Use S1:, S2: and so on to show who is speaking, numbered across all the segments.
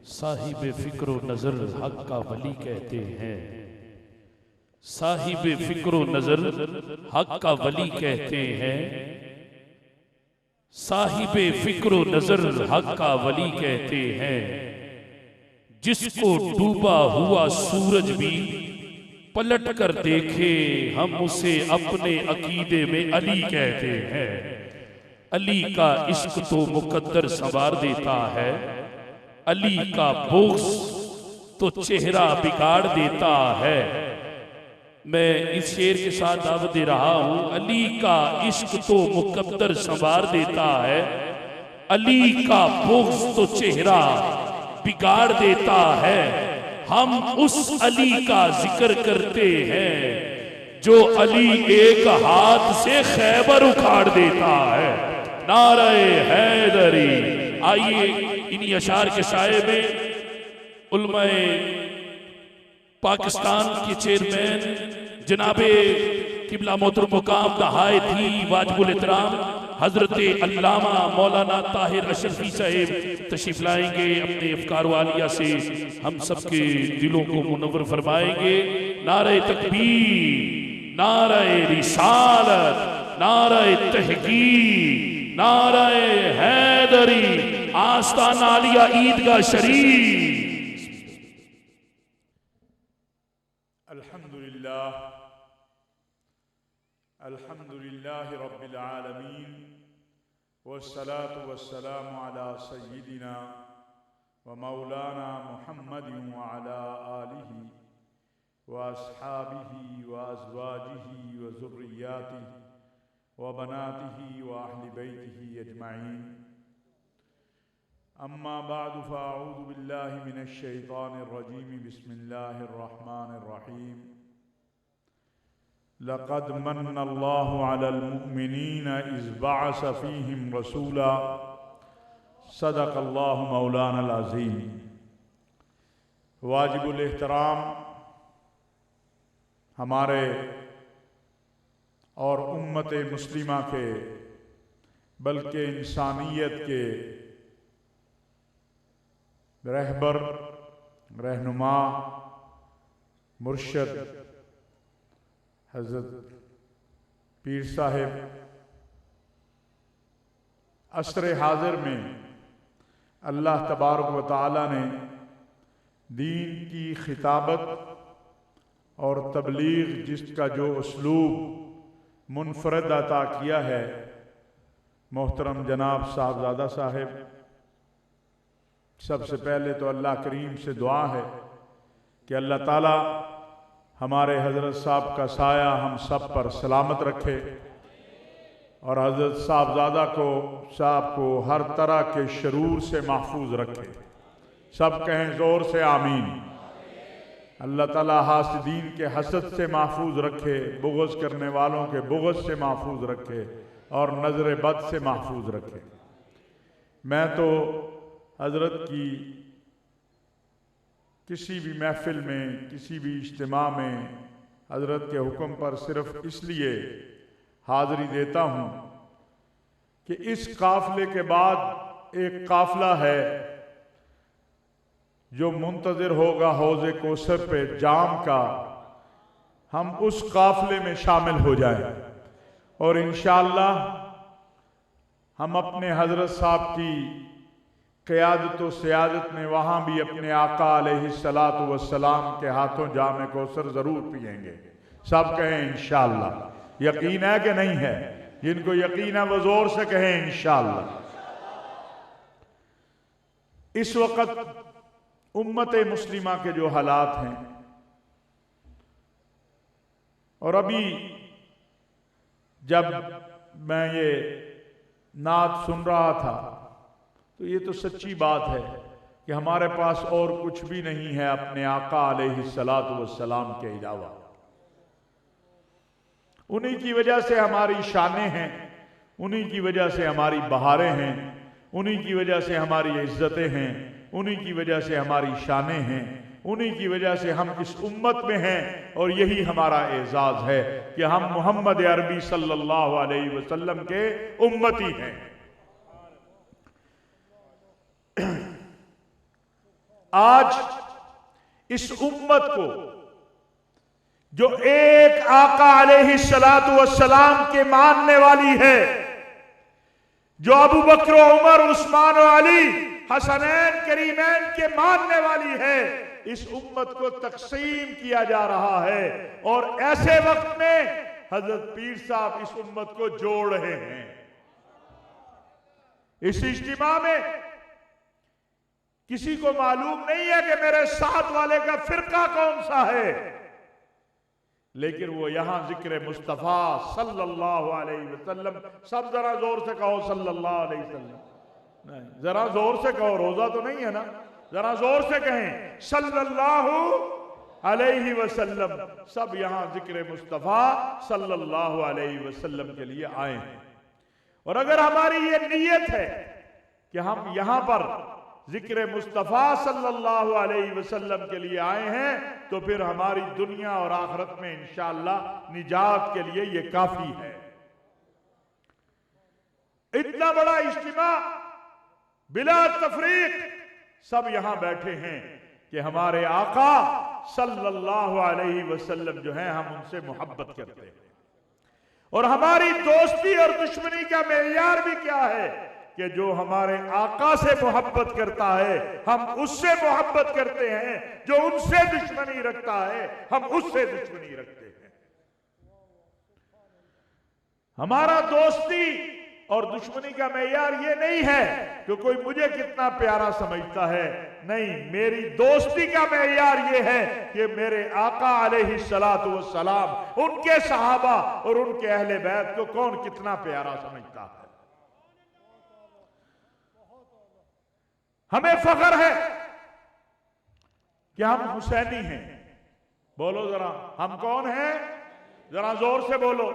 S1: साहिब फिक्रो नजर हक का वली कहते हैं। साहिब फिक्रो नजर हक का वली कहते हैं। साहिब फिक्रो नजर हक का वली कहते हैं। जिसको डूबा हुआ सूरज भी पलट कर देखे हम उसे अपने अकीदे में अली कहते हैं। अली का इश्क तो मुकद्दर संवार देता है। अली का बोझ तो चेहरा बिगाड़ देता है। मैं इस शेर के साथ दावत दे रहा हूं। अली का इश्क तो मुकद्दर संवार देता है। अली का बोझ तो चेहरा बिगाड़ देता है। हम उस अली का जिक्र करते हैं जो अली एक हाथ से खैबर उखाड़ देता है। नारे हैदरी। आइए इन्हीं अशार के साये में उलमाए पाकिस्तान के चेयरमैन जनाबे किबला मोहतरम मुकाम नहायत ही वाजिबुल एहतराम हजरत अल्लामा मौलाना ताहिर अशरफी साहिब तशरीफ लाएंगे। अपने अफकार वालिया से हम सबके दिलों को मुनव्वर फरमाएंगे। नारे तकबीर, नारे रिसालत, नारे तहकीक, नारे हैदरी, आस्ताना आलिया ईदगाह शरीफ।
S2: अल्हम्दुलिल्लाह अल्हम्दुलिल्लाह रब्बिल आलमीन वस्सलातु वस्सलामु अला सय्यिदिना व मौलाना मुहम्मदिन व अला आलिहि व अस्हाबिहि व अज़वाजिहि व ज़ुर्रिय्यातिहि व बनातिहि व अहलि बैतिहि अजमाइन। अम्मा बादु फ़अऊज़ु बिल्लाहि मिनश शैतानिर रजीम। बिस्मिल्लाहिर रहमानिर रहीम। लक़द मन्नल्लाहु अलल मुअ्मिनीना इज़ बअस फ़ीहिम रसूला। सदक़ल्लाहु मौलानल अज़ीम। वाजिबुल एहतराम हमारे और उम्मत मुस्लिमा के बल्कि इंसानियत के रहबर, रहनुमा, मुर्शद हज़रत पीर साहिब असरे हाज़िर में अल्लाह तबारक व तआला ने दीन की खिताबत और तबलीग जिसका जो उसलूब मुनफरद अता किया है, मोहतरम जनाब साहबजादा साहिब, सबसे पहले तो अल्लाह करीम से दुआ है कि अल्लाह ताला हमारे हज़रत साहब का साया हम सब पर सलामत रखे और हज़रत साहबजादा साहब को हर तरह के शरूर से महफूज रखे। सब कहें ज़ोर से आमीन। अल्लाह ताला हासिदीन के हसद से महफूज रखे, बुग़्ज़ करने वालों के बुग़्ज़ से महफूज रखे और नज़र बद से महफूज रखे। मैं तो हज़रत की किसी भी महफिल में, किसी भी इज्तिमा में हज़रत के हुक्म पर सिर्फ इसलिए हाज़री देता हूँ कि इस काफ़िले के बाद एक काफ़िला है जो मुंतज़िर होगा हौज़े कौसर पे जाम का। हम उस काफ़िले में शामिल हो जाएं और इंशाअल्लाह हम अपने हज़रत साहब की क़यादत व सियादत में वहाँ भी अपने आका अलैहिस्सलातु वस्सलाम के हाथों जाम कौसर ज़रूर पिएंगे। सब कहें इंशाअल्लाह। यकीन है कि नहीं है? जिनको यकीन है वो ज़ोर से कहें इंशाअल्लाह। इस वक़्त उम्मत मुस्लिमा के जो हालात हैं और अभी जब मैं ये नात सुन रहा था तो ये तो सच्ची बात है कि हमारे पास और कुछ भी नहीं है अपने आका अलैहिस्सलातु वस्सलाम के अलावा। उन्हीं की वजह से हमारी शानें हैं, उन्हीं की वजह से हमारी बहारें हैं, उन्हीं की वजह से हमारी इज्जतें हैं, उन्हीं की वजह से हमारी शानें हैं, उन्हीं की वजह से हम इस उम्मत में हैं। और यही हमारा एजाज़ है कि हम मोहम्मद अरबी सल्लल्लाहु अलैहि वसल्लम के उम्मती हैं। आज इस उम्मत को जो एक आका अलैहिस्सलातु वस्सलाम के मानने वाली है, जो अबू बकर, उमर, उस्मान और अली, हसनैन करीमैन के मानने वाली है, इस उम्मत को तकसीम किया जा रहा है। और ऐसे वक्त में हजरत पीर साहब इस उम्मत को जोड़ रहे हैं। इस इज्तिमा में किसी को मालूम नहीं है कि मेरे साथ वाले का फिरका कौन सा है, लेकिन वो यहां जिक्र मुस्तफा सल्लल्लाहु अलैहि वसल्लम, सब जरा जोर से कहो सल्लल्लाहु अलैहि वसल्लम, नहीं जरा जोर से कहो, रोजा तो नहीं है ना, जरा जोर से कहें सल्लल्लाहु अलैहि वसल्लम। सब यहां जिक्र मुस्तफा सल्लल्लाहु अलैहि वसल्लम के लिए आए हैं। और अगर हमारी ये नीयत है कि हम यहां पर जिक्र मुस्तफा सल्लल्लाहु अलैहि वसल्लम के लिए आए हैं, तो फिर हमारी दुनिया और आखिरत में इंशाअल्लाह निजात के लिए ये काफी है। इतना बड़ा इज्तिमा बिला तफरीक सब यहां बैठे हैं कि हमारे आका सल्लल्लाहु अलैहि वसल्लम जो है, हम उनसे मोहब्बत करते हैं। और हमारी दोस्ती और दुश्मनी का मेयार भी क्या है कि जो हमारे आका से मोहब्बत करता है हम उससे मोहब्बत करते हैं, जो उनसे दुश्मनी रखता है हम उससे दुश्मनी रखते हैं। हमारा दोस्ती और दुश्मनी का मेयार ये नहीं है कि कोई मुझे कितना प्यारा समझता है, नहीं, मेरी दोस्ती का मेयार ये है कि मेरे आका अलैहिस्सलातु वस्सलाम, उनके सहाबा और उनके अहले बैत को कौन कितना प्यारा समझता है। हमें फख्र है कि हम हुसैनी हैं। बोलो जरा, हम कौन हैं? जरा जोर से बोलो,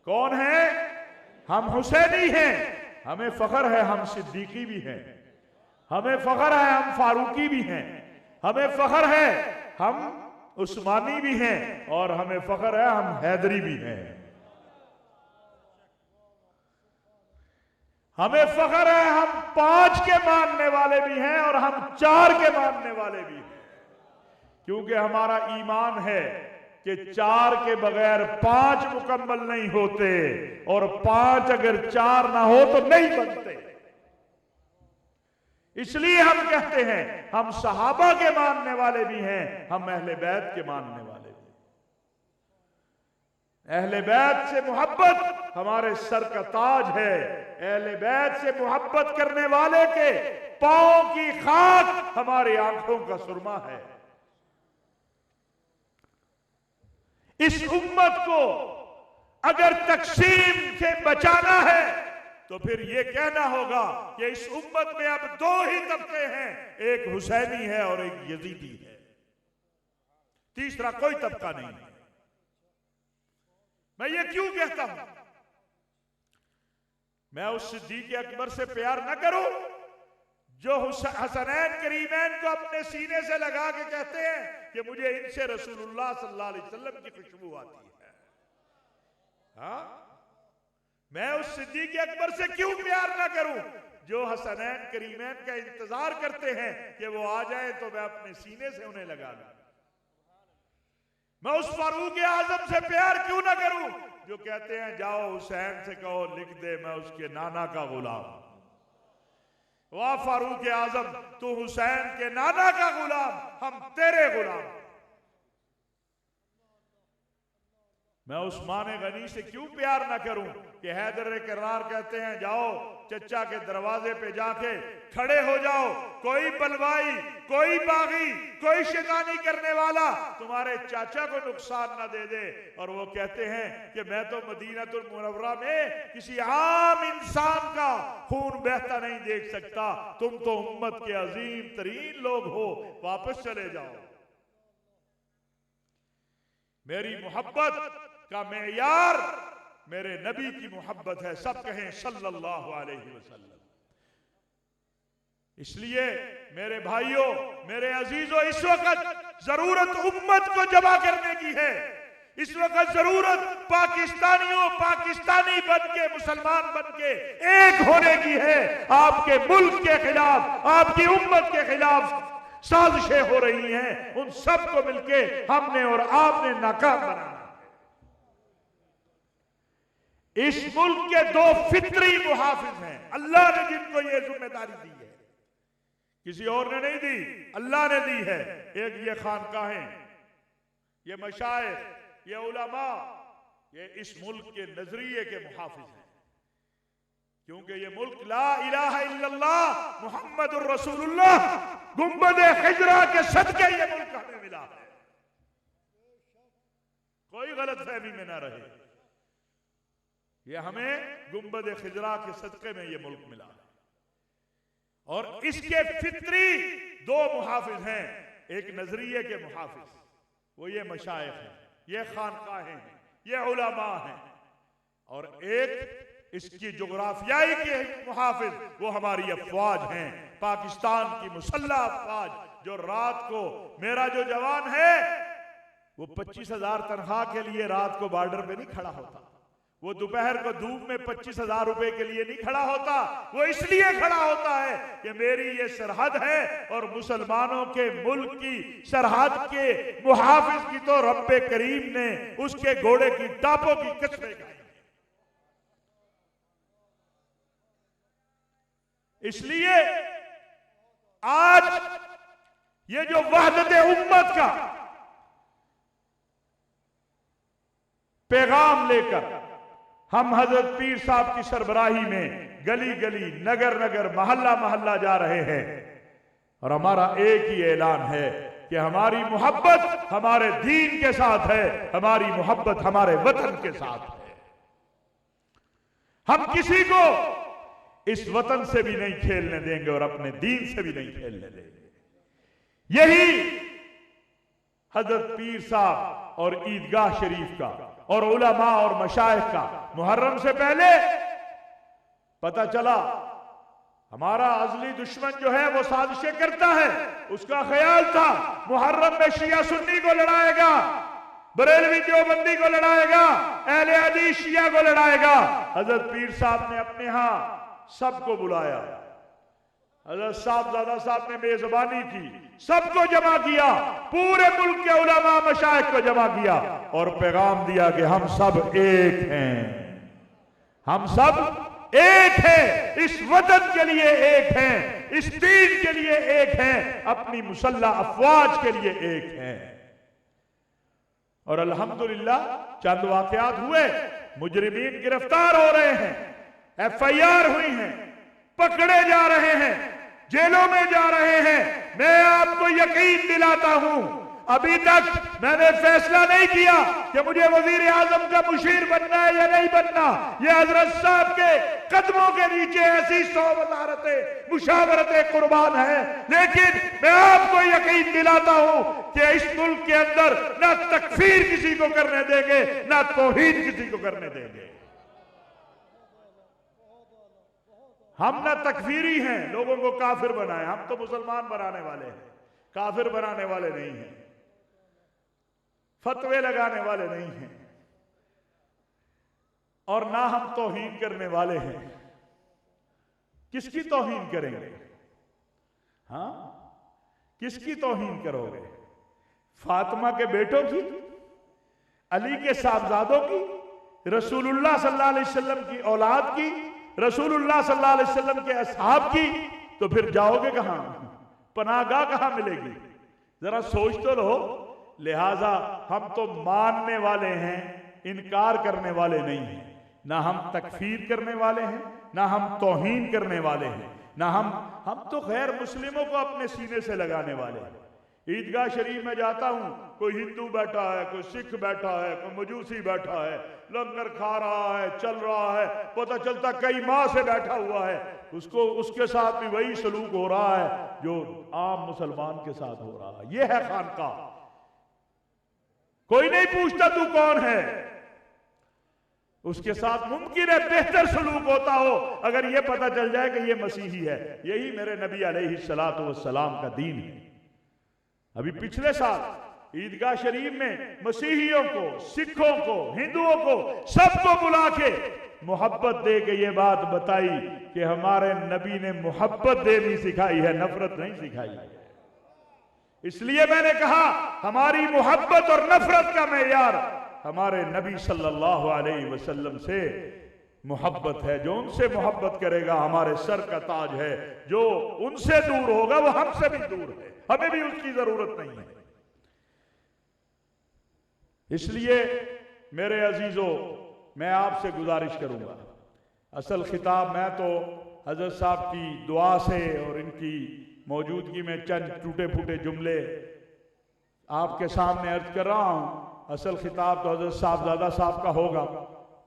S2: कौन है? हम हुसैनी हैं। हमें फख्र है हम सिद्दीकी भी हैं, हमें फख्र है हम फारूकी भी हैं, हमें फख्र है हम उस्मानी भी हैं, और हमें फख्र है हम हैदरी भी हैं। हमें फख्र है हम 5 के मानने वाले भी हैं और हम 4 के मानने वाले भी हैं, क्योंकि हमारा ईमान है कि 4 के बगैर 5 मुकम्मल नहीं होते, और 5 अगर 4 ना हो तो नहीं बनते। इसलिए हम कहते हैं हम सहाबा के मानने वाले भी हैं, हम अहले बैत के मानने वाले भी। अहले बैत से मोहब्बत हमारे सर का ताज है। अहले बैत से मोहब्बत करने वाले के पांव की खाक हमारी आंखों का सुरमा है। इस उम्मत को अगर तकसीम से बचाना है तो फिर यह कहना होगा कि इस उम्मत में अब 2 ही तबके हैं, एक हुसैनी है और एक यजीदी है, तीसरा कोई तबका नहीं है। मैं ये क्यों कहता हूं? मैं उस सिद्दीक अकबर से प्यार न करूं जो हसनैन करीमैन को अपने सीने से लगा के कहते हैं कि मुझे इनसे रसूलुल्लाह सल्लल्लाहु अलैहि वसल्लम की खुशबू आती है। हाँ, मैं उस सिद्दीक अकबर से क्यों प्यार ना करूं जो हसनैन करीमैन का इंतजार करते हैं कि वो आ जाए तो मैं अपने सीने से उन्हें लगा लूं। मैं उस फारूक आजम से प्यार क्यों ना करूं जो कहते हैं जाओ हुसैन से कहो लिख दे मैं उसके नाना का गुलाम। वाह फारूक आजम, तू हुसैन के नाना का गुलाम, हम तेरे गुलाम। मैं उस्मान गनी से क्यों प्यार ना करूं कि हैदर करार कहते हैं जाओ चचा के दरवाजे पे जाके खड़े हो जाओ, कोई बलवाई, कोई बागी, कोई शैतानी करने वाला तुम्हारे चाचा को नुकसान ना दे दे। और वो कहते हैं कि मैं तो मदीनतुल मुनव्वरा में किसी आम इंसान का खून बहता नहीं देख सकता, तुम तो उम्मत के अजीम तरीन लोग हो, वापस चले जाओ। मेरी मोहब्बत का मेयार मेरे नबी की मोहब्बत है, सब कहें सल्लल्लाहु अलैहि वसल्लम। इसलिए मेरे भाइयों, मेरे अजीजों, इस वक्त जरूरत उम्मत को जमा करने की है। इस वक्त जरूरत पाकिस्तानियों, पाकिस्तानी बन के, मुसलमान बन के एक होने की है। आपके मुल्क के खिलाफ, आपकी उम्मत के खिलाफ साजिशें हो रही हैं, उन सबको मिलके हमने और आपने नाकाम बनाना। इस मुल्क के दो फित्री मुहाफिज हैं, अल्लाह ने जिनको ये जिम्मेदारी दी है, किसी और ने नहीं दी, अल्लाह ने दी है। एक ये खानकाहें, ये मशाइख, ये उलमा, ये इस मुल्क के नजरिए के मुहाफिज हैं, क्योंकि ये मुल्क ला इलाहा इल्लल्लाह मुहम्मदुर रसूलुल्लाह गुंबद खिजरा के सदके ये मुल्क हमें मिला है। कोई गलत फहमी में ना रहे, ये हमें गुंबद खिजरा के सदके में ये मुल्क मिला है। और इसके फित्री दो मुहाफिज हैं, एक नजरिए के मुहाफिज, वो ये मशाइख हैं, ये खानकाहें हैं, ये उलमा हैं, और एक इसकी जोग्राफियाई के मुहाफिज वो हमारी अफवाज हैं, पाकिस्तान की मुसल्लह अफवाज, जो रात को मेरा जो जवान है वो 25,000 तनख्वाह के लिए रात को बॉर्डर पे नहीं खड़ा होता, वो दोपहर को धूप में 25,000 रुपए के लिए नहीं खड़ा होता, वो इसलिए खड़ा होता है कि मेरी ये सरहद है और मुसलमानों के मुल्क की सरहद के मुहाफिज की तो रब्बे करीम ने उसके घोड़े की टापों की कसमें खाई। इसलिए आज ये जो वहदत उम्मत का पैगाम लेकर हम हजरत पीर साहब की सरबराही में गली गली, नगर नगर, मोहल्ला मोहल्ला जा रहे हैं, और हमारा एक ही ऐलान है कि हमारी मोहब्बत हमारे दीन के साथ है, हमारी मोहब्बत हमारे वतन के साथ है। हम किसी को इस वतन से भी नहीं खेलने देंगे और अपने दीन से भी नहीं खेलने देंगे। यही हजरत पीर साहब और ईदगाह शरीफ का और उलमा और मशाइख का मुहर्रम से पहले पता चला। हमारा अजली दुश्मन जो है वो साजिशें करता है, उसका ख्याल था मुहर्रम में शिया सुन्नी को लड़ाएगा, बरेलवी देवबंदी को लड़ाएगा, अहले हदीस शिया को लड़ाएगा। हजरत पीर साहब ने अपने यहां सबको बुलाया, हजरत साहबजादा साहब ने मेजबानी की, सबको जमा किया, पूरे मुल्क के उलमा मशाइख को जमा किया और पैगाम दिया कि हम सब एक हैं, हम सब एक हैं, इस वतन के लिए एक हैं, इस दीन के लिए एक हैं, अपनी मुसल्लह अफवाज के लिए एक हैं। और अल्हम्दुलिल्लाह चंद वाकयात हुए, मुजरिमीन गिरफ्तार हो रहे हैं, FIR हुई हैं, पकड़े जा रहे हैं, जेलों में जा रहे हैं। मैं आपको यकीन दिलाता हूं, अभी तक मैंने फैसला नहीं किया कि मुझे वजीर आजम का मुशीर बनना है या नहीं बनना। ये हजरत साहब के कदमों के नीचे ऐसी 100 वजारतें, मुशावरतें कुर्बान है, लेकिन मैं आपको यकीन दिलाता हूं कि इस मुल्क के अंदर ना तकफीर किसी को करने देंगे, ना तौहीद किसी को करने देंगे। हम ना तकफीरी हैं, लोगों को काफिर बनाए, हम तो मुसलमान बनाने वाले हैं, काफिर बनाने वाले नहीं हैं, फतवे लगाने वाले नहीं हैं, और ना हम तौहीन करने वाले हैं। किसकी तौहीन करेंगे? हाँ, किसकी तौहीन करोगे? फातिमा के बेटों की, अली के साहबजादों की, रसूलुल्लाह सल्लल्लाहु अलैहि वसल्लम की औलाद की, रसूलुल्लाह सल्लल्लाहु अलैहि वसल्लम के असहाब की? तो फिर जाओगे कहां? पनाहगाह कहां मिलेगी? जरा सोच तो लो। लिहाजा हम तो मानने वाले हैं, इनकार करने वाले नहीं हैं। ना हम तकफीर करने वाले हैं, ना हम तौहीन करने वाले हैं, ना हम तो गैर मुस्लिमों को अपने सीने से लगाने वाले हैं। ईदगाह शरीफ में जाता हूं, कोई हिंदू बैठा है, कोई सिख बैठा है, कोई मजूसी बैठा है, लंगर खा रहा है, चल रहा है, पता चलता कई माह से बैठा हुआ है, उसके साथ भी वही सलूक हो रहा है जो आम मुसलमान के साथ हो रहा है। यह है खानकाह। कोई नहीं पूछता तू कौन है, उसके साथ मुमकिन है बेहतर सलूक होता हो अगर यह पता चल जाए कि यह मसीही है। यही मेरे नबी अलैहिस्सलातु वस्सलाम का दीन है। अभी पिछले साल ईदगाह शरीफ में मसीहियों को, सिखों को, हिंदुओं को, सबको बुला के मोहब्बत दे के ये बात बताई कि हमारे नबी ने मोहब्बत देनी सिखाई है, नफरत नहीं सिखाई है। इसलिए मैंने कहा हमारी मोहब्बत और नफरत का मेयार हमारे नबी सल्लल्लाहु अलैहि वसल्लम से मोहब्बत है। जो उनसे मोहब्बत करेगा हमारे सर का ताज है, जो उनसे दूर होगा वो हमसे भी दूर है, हमें भी उसकी जरूरत नहीं है। इसलिए मेरे अजीजों, मैं आपसे गुजारिश करूंगा, असल खिताब मैं तो हजरत साहब की दुआ से और इनकी मौजूदगी में चंद टूटे फूटे जुमले आपके सामने अर्ज कर रहा हूं। असल खिताब तो हजरत साहबजादा साहब का होगा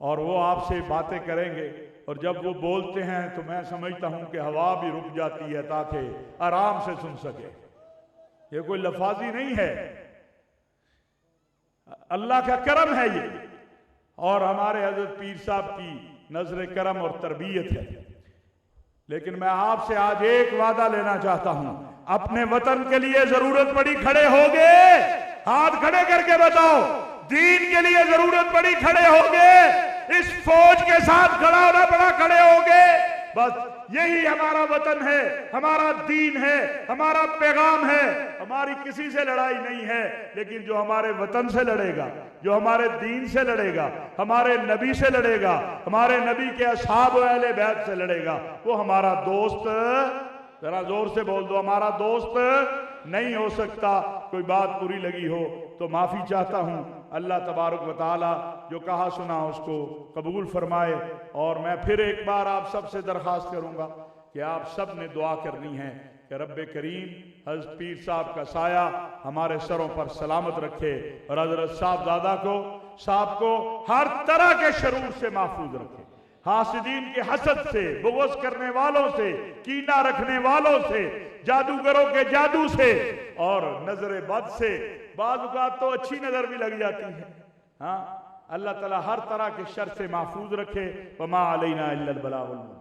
S2: और वो आपसे बातें करेंगे, और जब वो बोलते हैं तो मैं समझता हूं कि हवा भी रुक जाती है ताकि आराम से सुन सके। ये कोई लफाजी नहीं है, अल्लाह का करम है ये, और हमारे हजरत पीर साहब की नजर करम और तरबियत है। लेकिन मैं आपसे आज एक वादा लेना चाहता हूं, अपने वतन के लिए जरूरत पड़ी खड़े होगे, हाथ खड़े करके बताओ, दीन के लिए जरूरत पड़ी खड़े होगे, इस फौज के साथ खड़ा होना पड़ा खड़े होगे। बस यही हमारा वतन है, हमारा दीन है, हमारा पैगाम है। हमारी किसी से लड़ाई नहीं है, लेकिन जो हमारे वतन से लड़ेगा, जो हमारे दीन से लड़ेगा, हमारे नबी से लड़ेगा, हमारे नबी के असहाब व अहले बैत से लड़ेगा, वो हमारा दोस्त। जरा जोर से बोल दो, हमारा दोस्त नहीं हो सकता। कोई बात बुरी लगी हो तो माफी चाहता हूं। अल्लाह तबारक व तआला जो कहा सुना उसको कबूल फरमाए। और मैं फिर एक बार आप सबसे दरख्वास्त करूंगा कि आप सब ने दुआ करनी है कि रब्बे करीम हज़रत पीर साहब का साया हमारे सरों पर सलामत रखे और हजरत साहब को हर तरह के शरूर से महफूज रखे, हासिदीन के हसद से, बुग़्ज़ करने वालों से, कीना रखने वालों से, जादूगरों के जादू से और नजर बद से। बाज़ औक़ात तो अच्छी नजर भी लग जाती है। हाँ, अल्लाह ताला हर तरह के शर से महफूज रखे। वमा अलैना इल्लल बलागुल मुबीन।